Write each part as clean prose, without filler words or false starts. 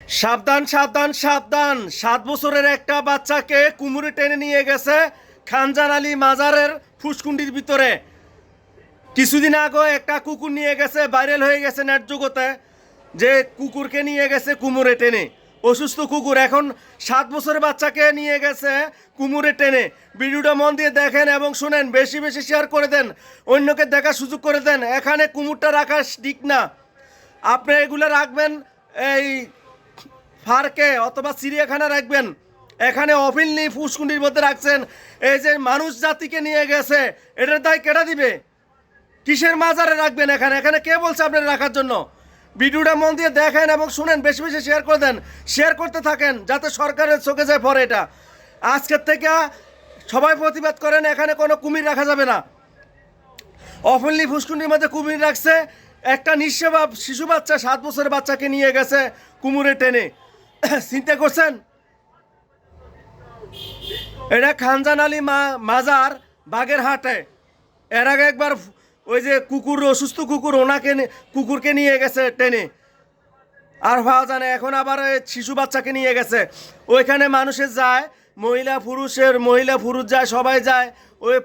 সাবধান সাবধান সাবধান, 7 বছরের একটা বাচ্চাকে কুমুরে টেনে নিয়ে গেছে খানজান আলী মাজারের ফুসকুন্ডির ভিতরে। কিছুদিন আগে একটা কুকুর নিয়ে গেছে, ভাইরাল হয়ে গেছে নেট জগতে, যে কুকুরকে নিয়ে গেছে কুমুরে টেনে। অসুস্থ কুকুর, এখন 7 বছরের বাচ্চাকে নিয়ে গেছে কুমুরে টেনে। ভিডিওটা মন দিয়ে দেখেন এবং শুনেন, বেশি বেশি শেয়ার করে দেন, অন্যকে দেখার সুযোগ করে দেন। এখানে কুমুরটা রাখা ঠিক না, আপনি এগুলো রাখবেন এই পার্কে অথবা চিড়িয়াখানা রাখবেন। এখানে অফিনলি ফুসকুন্ডির মধ্যে রাখছেন, এই যে মানুষ জাতিকে নিয়ে গেছে, এটার দায় কেটে দিবে? কিসের মাজারে রাখবেন? এখানে এখানে কে বলছে আপনারা রাখার জন্য? ভিডিওটা মন দিয়ে দেখেন এবং শুনেন, বেশি বেশি শেয়ার করে দেন, শেয়ার করতে থাকেন যাতে সরকারের চোখে যায় পরে। এটা আজকের থেকে সবাই প্রতিবাদ করেন, এখানে কোনো কুমির রাখা যাবে না। অফিনলি ফুসকুন্ডির মধ্যে কুমির রাখছে, একটা নিঃস্ব শিশু বাচ্চা 7 বছরের বাচ্চাকে নিয়ে গেছে কুমুরে টেনে। চিন্তা করছেন? এটা খানজান আলী মাজার বাগেরহাটে। এর আগে একবার ওই যে কুকুর, অসুস্থ কুকুর, ওনাকে কুকুরকে নিয়ে গেছে টেনে, আর পাওয়া যায় না। এখন আবার শিশু বাচ্চাকে নিয়ে গেছে। ওইখানে মানুষের যায়, মহিলা পুরুষ যায়, সবাই যায়। ওই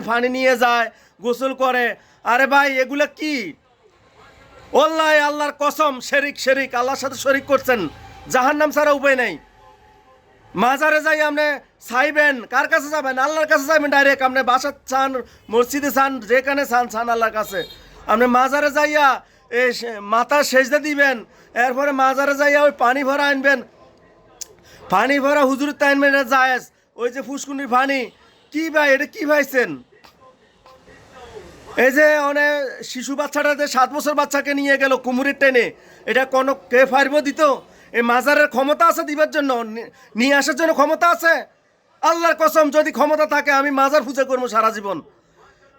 পানি নিয়ে যায়, গোসল করে। আরে ভাই, এগুলা কি? আল্লাহর কসম, শেরিক আল্লাহর সাথে শরিক করছেন। জাহান্নাম ছাড়া উপায় নেই। মাজারে যাই আপনি চাইবেন, কার কাছে যাবেন? আল্লাহর কাছে যাবেন ডাইরেক্ট। আপনি বাসার চান, মসজিদে চান, যেখানে চান আল্লাহর কাছে। আপনি মাজারে যাইয়া এই মাথা সেজদা দিবেন, এরপরে মাজারে যাইয়া ওই পানি ভরা আনবেন, পানি ভরা হুজুরের তাই আনবেন। এটা জায়েজ? ওই যে ফুসকুন্ডির পানি, কি ভাই এটা কি ভাইছেন? এই যে অনেক শিশু বাচ্চাটা যে 7 বছর বাচ্চাকে নিয়ে গেল কুমুরের টেনে, এটা কোনো কে পারবো দিত? এই মাজারের ক্ষমতা আছে দিবার জন্য, নিয়ে আসার জন্য ক্ষমতা আছে? আল্লাহর কসম, যদি ক্ষমতা থাকে আমি মাজার পূজা করবো সারা জীবন।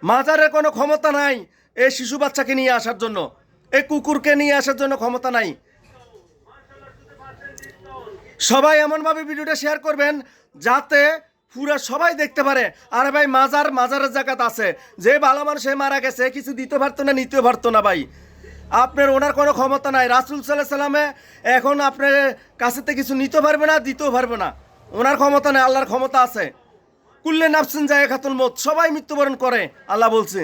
মাজারের কোনো ক্ষমতা নাই এই শিশু বাচ্চাকে নিয়ে আসার জন্য, এই কুকুরকে নিয়ে আসার জন্য ক্ষমতা নাই। সবাই এমনভাবে ভিডিওটা শেয়ার করবেন যাতে পুরা সবাই দেখতে পারে। আরে ভাই, মাজারের জায়গাত আছে, যে ভালো মানুষ মারা গেছে, কিছু দিতে পারতো না, নিতেও পারতো না। ভাই, আপনার ওনার কোনো ক্ষমতা নাই। রাসূল সাল্লাল্লাহু আলাইহি সাল্লামে এখন আপনার কাছে থেকে কিছু নিতে পারবে না, দিতেও পারবে না। ওনার ক্ষমতা নেই, আল্লাহর ক্ষমতা আছে। কুল্লে নাফসিন যায়কাতুল মউত, সবাই মৃত্যুবরণ করে, আল্লাহ বলছে।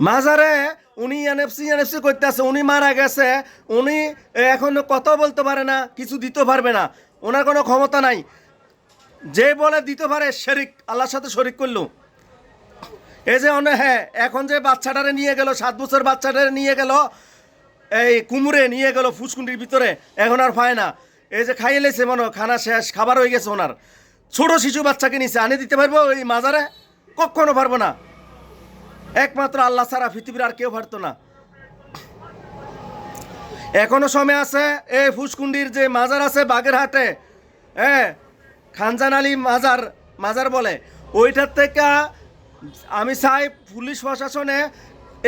মাজারে উনি এনএফসি করতে আছে, উনি মারা গেছে, উনি এখন কথা বলতে পারে না, কিছু দিতে পারবে না, ওনার কোনো ক্ষমতা নাই। যে বলে দিতে পারে, শিরক, আল্লাহর সাথে শরিক করলো। এই যে এখন যে বাচ্চাটারে নিয়ে গেল, 7 বছর বাচ্চাটারে নিয়ে গেল, এই কুমুরে নিয়ে গেল ফুসকুন্ডির ভিতরে, এখন আর পায় না। এই যে খাইয়ে লেছে, মনে খানা শেষ, খাবার হয়ে গেছে ওনার। ছোট শিশু বাচ্চাকে নিচে আনে দিতে পারবো এই মাজারে? কখনো পারবো না। একমাত্র আল্লাহ ছাড়া পৃথিবীর আর কেউ পারতো না। এখনো সময় আছে। এই ফুসকুন্ডির যে মাজার আছে বাগেরহাটে, খানজান আলী মাজার বলে, ওইটার থেকে আমি চাই পুলিশ প্রশাসনে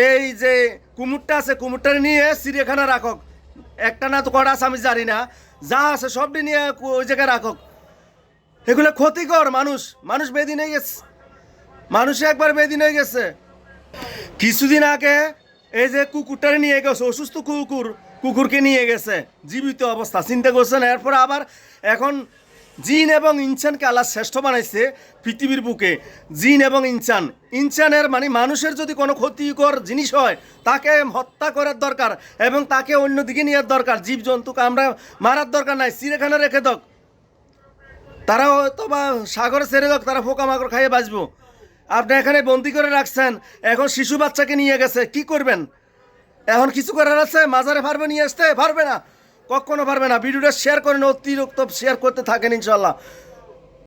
এই যে কুমুরটা আছে, কুমুরটা নিয়ে চিড়িয়াখানা রাখক। একটা না তো কটা আছে আমি জানি না, যা আছে সবটি নিয়ে ওই জায়গায় রাখক। এগুলো ক্ষতিকর। মানুষ বেদিন হয়ে গেছে, মানুষে একবার বেদিন হয়ে গেছে। কিছুদিন আগে এই যে কুকুরটারে নিয়ে গেছে, অসুস্থ কুকুরকে নিয়ে গেছে জীবিত অবস্থা। চিন্তা করছেন? এরপর আবার এখন জিন এবং ইনসানকে আল্লাহ শ্রেষ্ঠ বানাইছে পৃথিবীর বুকে। জিন এবং ইনসানের মানে মানুষের যদি কোনো ক্ষতিকর জিনিস হয়, তাকে হত্যা করার দরকার এবং তাকে অন্যদিকে নেওয়ার দরকার। জীবজন্তুকে আমরা মারার দরকার নাই, চিড়িয়াখানা রেখে দক, তারা হয়তো বা সাগরে ছেড়ে দক, তারা পোকামাকড় খাইয়ে বাঁচবো। আপনি এখানে বন্দি করে রাখছেন, এখন শিশু বাচ্চাকে নিয়ে গেছে, কি করবেন? এখন কিছু করার আছে? মাজারে পারবে নিয়ে আসতে? পারবে না, কখনো পারবে না। ভিডিওটা শেয়ার করেন, অতিরিক্ত শেয়ার করতে থাকেন ইনশাল্লাহ।